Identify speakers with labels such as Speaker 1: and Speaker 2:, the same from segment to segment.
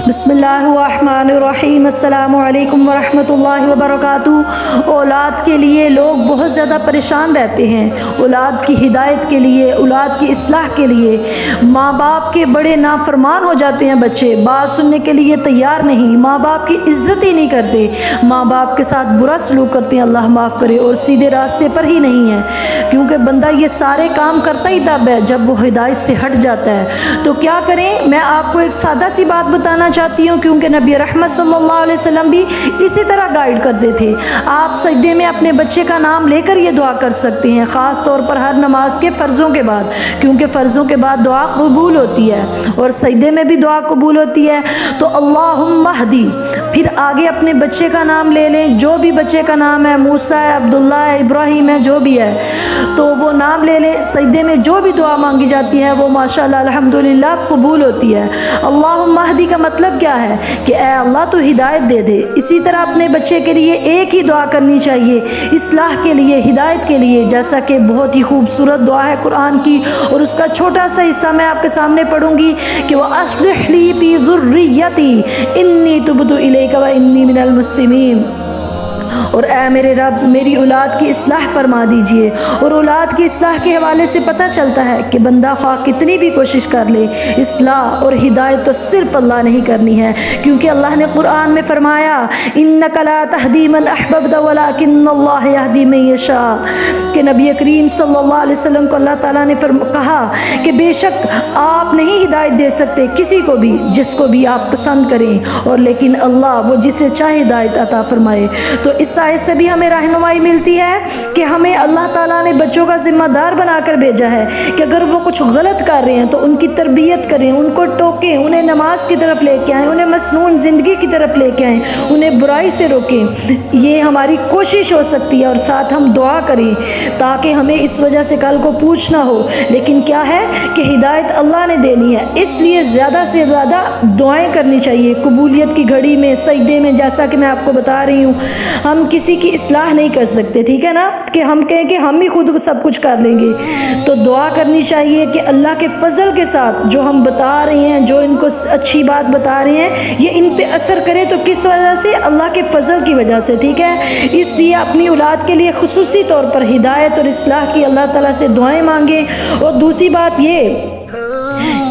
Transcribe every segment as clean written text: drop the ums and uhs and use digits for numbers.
Speaker 1: بسم اللہ الرحمن الرحیم۔ السلام علیکم ورحمۃ اللہ وبرکاتہ۔ اولاد کے لیے لوگ بہت زیادہ پریشان رہتے ہیں، اولاد کی ہدایت کے لیے، اولاد کی اصلاح کے لیے۔ ماں باپ کے بڑے نافرمان ہو جاتے ہیں بچے، بات سننے کے لیے تیار نہیں، ماں باپ کی عزت ہی نہیں کرتے، ماں باپ کے ساتھ برا سلوک کرتے ہیں، اللہ معاف کرے، اور سیدھے راستے پر ہی نہیں ہے، کیونکہ بندہ یہ سارے کام کرتا ہی تب ہے جب وہ ہدایت سے ہٹ جاتا ہے۔ تو کیا کریں؟ میں آپ کو ایک سادہ سی بات بتانا چاہتی ہوں، کیونکہ نبی رحمت صلی اللہ علیہ وسلم بھی اسی طرح گائیڈ کرتے تھے۔ آپ سجدے میں اپنے بچے کا نام لے کر یہ دعا کر سکتے ہیں، خاص طور پر ہر نماز کے فرضوں کے بعد، کیونکہ فرضوں کے بعد دعا قبول ہوتی ہے اور سجدے میں بھی دعا قبول ہوتی ہے۔ تو اللہم اہدی، پھر آگے اپنے بچے کا نام لے لیں، جو بھی بچے کا نام ہے، موسیٰ ہے، عبداللہ ہے، ابراہیم ہے، جو بھی ہے، تو وہ نام لے لیں۔ سجدے میں جو بھی دعا مانگی جاتی ہے وہ ماشاءاللہ الحمدللہ قبول ہوتی ہے۔ اللہم اہدی کا مطلب کیا ہے کہ اے اللہ تو ہدایت دے دے۔ اسی طرح اپنے بچے کے لیے ایک ہی دعا کرنی چاہیے، اصلاح کے لیے، ہدایت کے لیے، جیسا کہ بہت ہی خوبصورت دعا ہے قرآن کی، اور اس کا چھوٹا سا حصہ میں آپ کے سامنے پڑھوں گی کہ وَأَصْلِحْ لِي فِي ذُرِّيَّتِي إِنِّي تُبْتُ إِلَيْكَ وَإِنِّي مِنَ الْمُسْلِمِينَ۔ اور اے میرے رب میری اولاد کی اصلاح فرما دیجئے۔ اور اولاد کی اصلاح کے حوالے سے پتہ چلتا ہے کہ بندہ خواہ کتنی بھی کوشش کر لے، اصلاح اور ہدایت تو صرف اللہ نے ہی کرنی ہے، کیونکہ اللہ نے قرآن میں فرمایا إِنَّكَ لَا تَهْدِي مَنْ أَحْبَبْتَ وَلَكِنَّ اللَّهَ يَهْدِي مَن يَشَاءُ، کہ نبی کریم صلی اللہ علیہ وسلم کو اللہ تعالیٰ نے کہا کہ بے شک آپ نہیں ہدایت دے سکتے کسی کو بھی، جس کو بھی آپ پسند کریں، اور لیکن اللہ وہ جسے چاہے ہدایت عطا فرمائے۔ تو اس آیت سے بھی ہمیں رہنمائی ملتی ہے کہ ہمیں اللہ تعالیٰ نے بچوں کا ذمہ دار بنا کر بھیجا ہے کہ اگر وہ کچھ غلط کر رہے ہیں تو ان کی تربیت کریں، ان کو ٹوکیں، انہیں نماز کی طرف لے کے آئیں، انہیں مسنون زندگی کی طرف لے کے آئیں، انہیں برائی سے روکیں۔ یہ ہماری کوشش ہو سکتی ہے، اور ساتھ ہم دعا کریں تاکہ ہمیں اس وجہ سے کل کو پوچھنا ہو۔ لیکن کیا ہے کہ ہدایت اللہ نے دینی ہے، اس لیے زیادہ سے زیادہ دعائیں کرنی چاہیے قبولیت کی گھڑی میں، سجدے میں، جیسا کہ میں آپ کو بتا رہی ہوں۔ ہم کسی کی اصلاح نہیں کر سکتے، ٹھیک ہے نا، کہ ہم کہیں کہ ہم ہی خود سب کچھ کر لیں گے۔ تو دعا کرنی چاہیے کہ اللہ کے فضل کے ساتھ جو ہم بتا رہے ہیں، جو ان کو اچھی بات بتا رہے ہیں، یہ ان پہ اثر کرے۔ تو کس وجہ سے؟ اللہ کے فضل کی وجہ سے، ٹھیک ہے۔ اس لیے اپنی اولاد کے لیے خصوصی طور پر ہدایت اور اصلاح کی اللہ تعالیٰ سے دعائیں مانگیں۔ اور دوسری بات یہ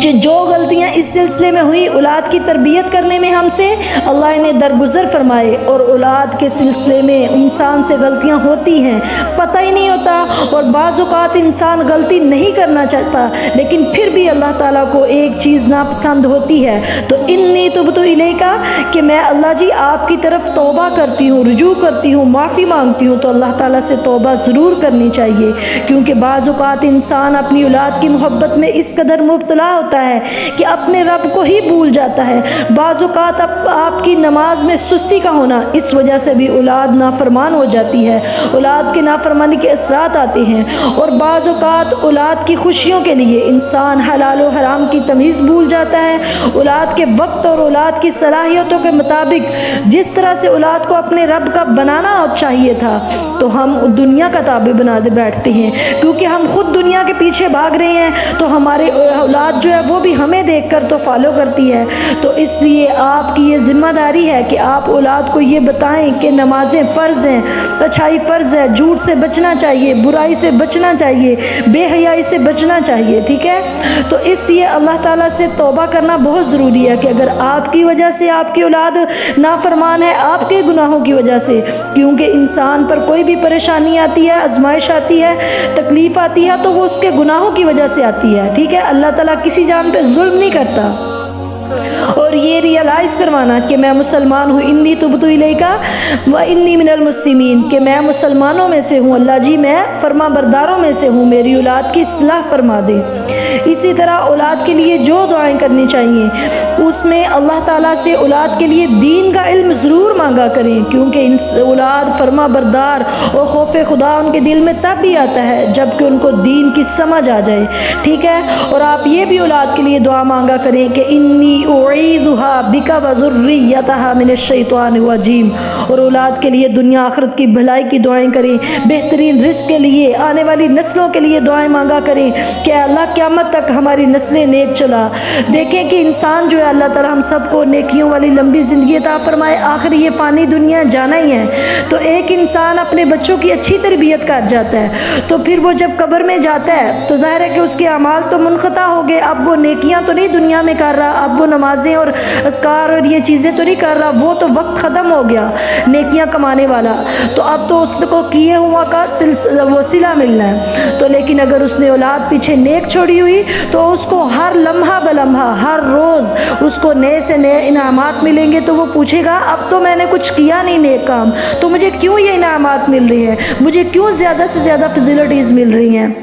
Speaker 1: کہ جو غلطیاں اس سلسلے میں ہوئی اولاد کی تربیت کرنے میں ہم سے، اللہ انہیں درگزر فرمائے۔ اور اولاد کے سلسلے میں انسان سے غلطیاں ہوتی ہیں، پتہ ہی نہیں ہوتا، اور بعض اوقات انسان غلطی نہیں کرنا چاہتا، لیکن پھر بھی اللہ تعالیٰ کو ایک چیز ناپسند ہوتی ہے۔ تو انی تبت الیک، کہ میں اللہ جی آپ کی طرف توبہ کرتی ہوں، رجوع کرتی ہوں، معافی مانگتی ہوں۔ تو اللہ تعالیٰ سے توبہ ضرور کرنی چاہیے، کیونکہ بعض اوقات انسان اپنی اولاد کی محبت میں اس قدر مبتلا ہوتا ہے کہ اپنے رب کو ہی بھول جاتا ہے۔ بعض اوقات آپ کی نماز میں سستی کا ہونا، اس وجہ سے بھی اولاد نافرمان ہو جاتی ہے، اولاد کے نافرمانی کے اثرات آتے ہیں۔ اور بعض اوقات اولاد کی خوشیوں کے لیے انسان حلال و حرام کی تمیز بھول جاتا ہے۔ اولاد کے وقت اور اولاد کی صلاحیتوں کے مطابق جس طرح سے اولاد کو اپنے رب کا بنانا چاہیے تھا، تو ہم دنیا کا تابع بنا دے بیٹھتے ہیں، کیونکہ ہم خود دنیا کے پیچھے بھاگ رہے ہیں، تو ہمارے اولاد جو ہے وہ بھی ہمیں دیکھ کر تو فالو کرتی ہے۔ تو اس لیے آپ کی یہ ذمہ داری ہے کہ آپ اولاد کو یہ بتائیں کہ نمازیں فرض ہیں، اچھائی فرض ہے، جھوٹ سے بچنا چاہیے، برائی سے بچنا چاہیے، بے حیائی سے بچنا چاہیے، ٹھیک ہے۔ تو اس لیے اللہ تعالیٰ سے توبہ کرنا بہت ضروری ہے کہ اگر آپ کی وجہ سے آپ کی اولاد نافرمان ہے، آپ کے گناہوں کی وجہ سے، کیونکہ انسان پر کوئی بھی پریشانی آتی ہے، آزمائش آتی ہے، تکلیف آتی ہے، تو وہ اس کے گناہوں کی وجہ سے آتی ہے، ٹھیک ہے۔ اللہ تعالیٰ کسی جان پہ ظلم نہیں کرتا۔ اور یہ ریئلائز کروانا کہ میں مسلمان ہوں، انی تبت الیک و انی من المسلمین، کہ میں مسلمانوں میں سے ہوں، اللہ جی میں فرما برداروں میں سے ہوں، میری اولاد کی اصلاح فرما دے۔ اسی طرح اولاد کے لیے جو دعائیں کرنی چاہیے اس میں اللہ تعالیٰ سے اولاد کے لیے دین کا علم ضرور مانگا کریں، کیونکہ اولاد فرما بردار اور خوف خدا ان کے دل میں تب بھی آتا ہے جب کہ ان کو دین کی سمجھ آ جائے، ٹھیک ہے۔ اور آپ یہ بھی اولاد کے لیے دعا مانگا کریں کہ انی वनईदुहा बिका वज़ुर्रियतहा मिनश्शैतानिर्रजीम। और औलाद के लिए दुनिया आखिरत की भलाई की दुआएं करें, बेहतरीन रिज़्क़ के लिए, आने वाली नस्लों के लिए दुआएं मांगा करें कि अल्लाह क़यामत तक हमारी नस्लें नेक चला। देखें कि इंसान जो है, अल्लाह ताला हम सबको नेकियों वाली लंबी ज़िंदगी अता फरमाए। आखिर ये फ़ानी दुनिया जाना ही है। तो एक इंसान अपने बच्चों की अच्छी तरबियत कर जाता है, तो फिर वो जब कब्र में जाता है तो ज़ाहिर है कि उसके अमाल तो मुनक़ता हो गए। अब वो नेकियां तो नहीं दुनिया में कर रहा, अब वो नमाजें और अस्कार और ये चीज़ें तो नहीं कर रहा, वो तो वक्त ख़त्म हो गया नेकियां कमाने वाला। तो अब तो उसको किए हुआ का वसीला मिलना है। तो लेकिन अगर उसने औलाद पीछे नेक छोड़ी हुई तो उसको हर लम्हा बलम्हा, हर रोज़ उसको नए से नए इनामात मिलेंगे। तो वो पूछेगा अब तो मैंने कुछ किया नहीं नेक काम, तो मुझे क्यों ये इनामात मिल रही हैं, मुझे क्यों ज़्यादा से ज़्यादा फजिलिटीज़ मिल रही हैं।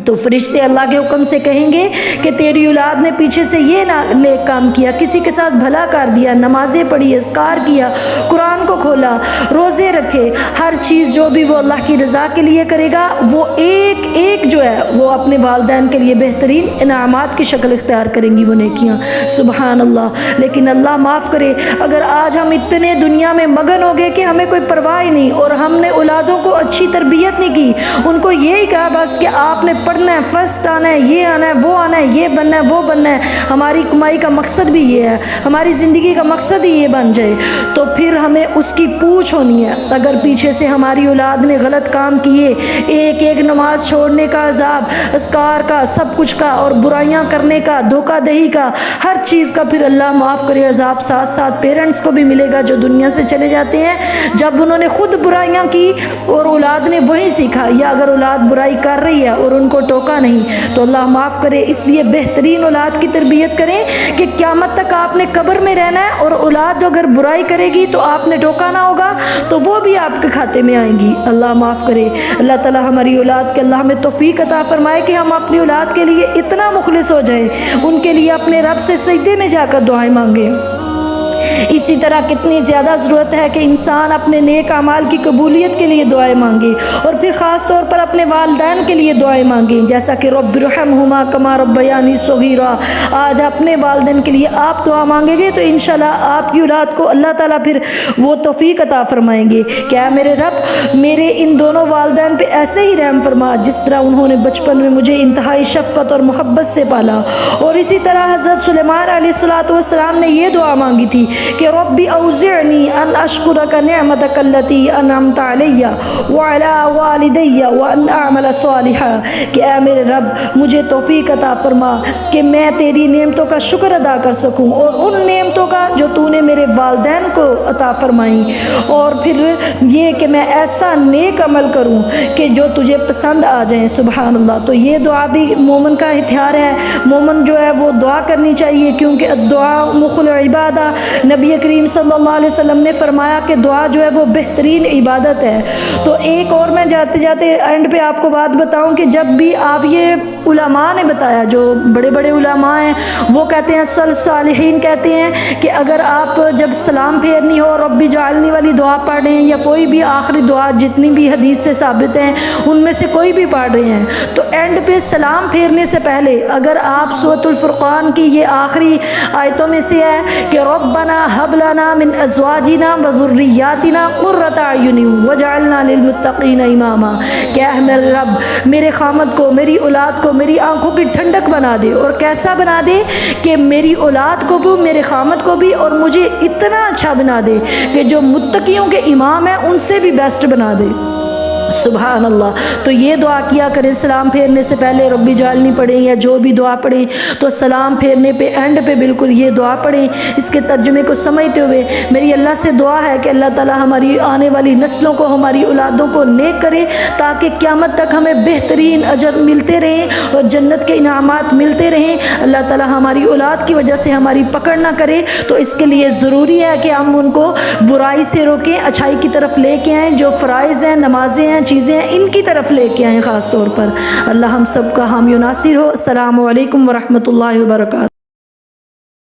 Speaker 1: तो फरिश्ते अल्लाह के हुक्म से कहेंगे कि तेरी औलाद ने पीछे से ये नेक काम किया, किसी के साथ भला कर दिया, नमाज़ें पढ़ी, अस्कार किया, कुरान को खोला, रोज़े रखे, हर चीज़ जो भी वो अल्लाह की रज़ा के लिए करेगा वो एक एक जो है वो अपने वालिदैन के लिए बेहतरीन इनामात की शक्ल इख्तियार करेंगी वो नेकियां। सुबहान अल्लाह। लेकिन अल्लाह माफ़ करे, अगर आज हम इतने दुनिया में मगन हो गए कि हमें कोई परवाह ही नहीं और हमने औलादों को अच्छी तरबियत नहीं की, उनको यही कहा बस कि आपने पढ़ना है, फर्स्ट आना है, ये आना है, वो आना है, ये बनना है, वो बनना है, हमारी कमाई का मकसद भी ये है, हमारी ज़िंदगी का मकसद ही ये बन जाए, तो फिर हमें उसकी पूछ होनी है। अगर पीछे से हमारी औलाद ने गलत काम किए, एक एक नमाज छोड़ने का अजाब, अस्कार का, सब कुछ का, और बुराइयां करने का, धोखा दही का, हर चीज़ का फिर अल्लाह माफ़ करे अजाब साथ साथ पेरेंट्स को भी मिलेगा जो दुनिया से चले जाते हैं जब उन्होंने खुद बुराइयां की और औलाद ने वही सीखा। या अगर औलाद बुराई कर रही है और उनको टोका नहीं तो अल्लाह माफ़ करे। इसलिए बेहतरीन औलाद की तरबियत करें कि क़यामत तक आपने कब्र में रहना है, और औलाद अगर बुराई करेगी तो आपने टोका ना होगा तो वो भी आपके खाते में आएंगी। अल्लाह माफ़ करे। अल्लाह ताला हमारी औलाद के अल्लाह हमें तौफीक अता फरमाए कि हम अपनी औलाद के लिए इतना मुखलिस हो जाए, उनके लिए अपने रब से सजदे में जाकर दुआएं मांगे। इसी तरह कितनी ज़्यादा ज़रूरत है कि इंसान अपने नेक अमाल की कबूलियत के लिए दुआएं मांगे, और फिर ख़ास तौर पर अपने वालिदैन के लिए दुआएं मांगे, जैसा कि रब्बिरहमहुमा कमा रब्बयानी सगीरा। आज अपने वालिदैन के लिए आप दुआ मांगेंगे तो इंशाल्लाह आपकी औलाद को अल्लाह ताला फिर वो तौफीक अता फरमाएंगे। क्या मेरे रब मेरे इन दोनों वालिदैन पे ऐसे ही रहम फरमा जिस तरह उन्होंने बचपन में मुझे इंतहाई शफ़क़त और मोहब्बत से पाला। और इसी तरह हज़रत सुलेमान अलैहिस्सलातु वस्सलाम ने ये दुआ मांगी थी कि रब्बी औज़िअनी अन अशकुरका निअमतक अल्लती अनअमता अलैया व अला वालिदैया व अन अअमल सालिहा। कि ऐ मेरे रब मुझे तौफीक अता फरमा कि मैं तेरी नेमतों का शुक्र अदा कर सकूं और उन नेमतों का जो तूने मेरे वालिदैन को अता फरमाई, और फिर ये कि मैं ऐसा नेक अमल करूं कि जो तुझे पसंद आ जाए। सुबहान अल्लाह। तो ये दुआ भी मोमिन का हथियार है। मोमिन जो है वो दुआ करनी चाहिए, क्योंकि दुआ मुखल इबादा। नबी करीम सल्लल्लाहु अलैहि वसल्लम ने फरमाया कि दुआ जो है वो बेहतरीन इबादत है। तो एक और मैं जाते जाते एंड पे आपको बात बताऊं कि जब भी आप ये उलमा ने बताया, जो बड़े बड़े उलमा हैं वो कहते हैं, सालिहीन कहते हैं कि अगर आप जब सलाम फेरनी हो रब्बी जालनी वाली दुआ पढ़ रहे हैं या कोई भी आखिरी दुआ जितनी भी हदीस से साबित हैं उनमें से कोई भी पढ़ रहे हैं, तो एंड पे सलाम फेरने से पहले अगर आप सूरतुल फुरक़ान की ये आखिरी आयतों में से है कि रब्बना हब लना मिन अज़वाजिना व ज़ुर्रिय्यातिना क़ुर्रता अयुनि वजअलना लिलमुत्तक़ीना इमामा। क्या है मेरे रब मेरे खामद को, मेरी औलाद को मेरी आंखों की ठंडक बना दे, और कैसा बना दे कि मेरी औलाद को भी मेरे खामद को भी और मुझे इतना अच्छा बना दे कि जो मुत्तकियों के इमाम हैं उनसे भी बेस्ट बना दे। सुभान अल्लाह। तो ये दुआ किया करें सलाम फेरने से पहले, रब्बी जालनी पढ़ें या जो भी दुआ पढ़ें तो सलाम फेरने पे एंड पे बिल्कुल ये दुआ पढ़ें। इसके तर्जुमे को समझते हुए मेरी अल्लाह से दुआ है कि अल्लाह ताला हमारी आने वाली नस्लों को, हमारी औलादों को नेक करे, ताकि क़यामत तक हमें बेहतरीन अजर मिलते रहें और जन्नत के इनामात मिलते रहें। अल्लाह ताला हमारी औलाद की वजह से हमारी पकड़ ना करे। तो इसके लिए ज़रूरी है कि हम उनको बुराई से रोकें, अच्छाई की तरफ लेके आएँ, जो फ़राइज़ हैं, नमाजें हैं, चीज़ें हैं, इनकी तरफ लेके आएँ ख़ास तौर पर। अल्लाह हम सब का हामी नासिर हो। अस्सलामु अलैकुम व रहमतुल्लाहि व बरकातहू।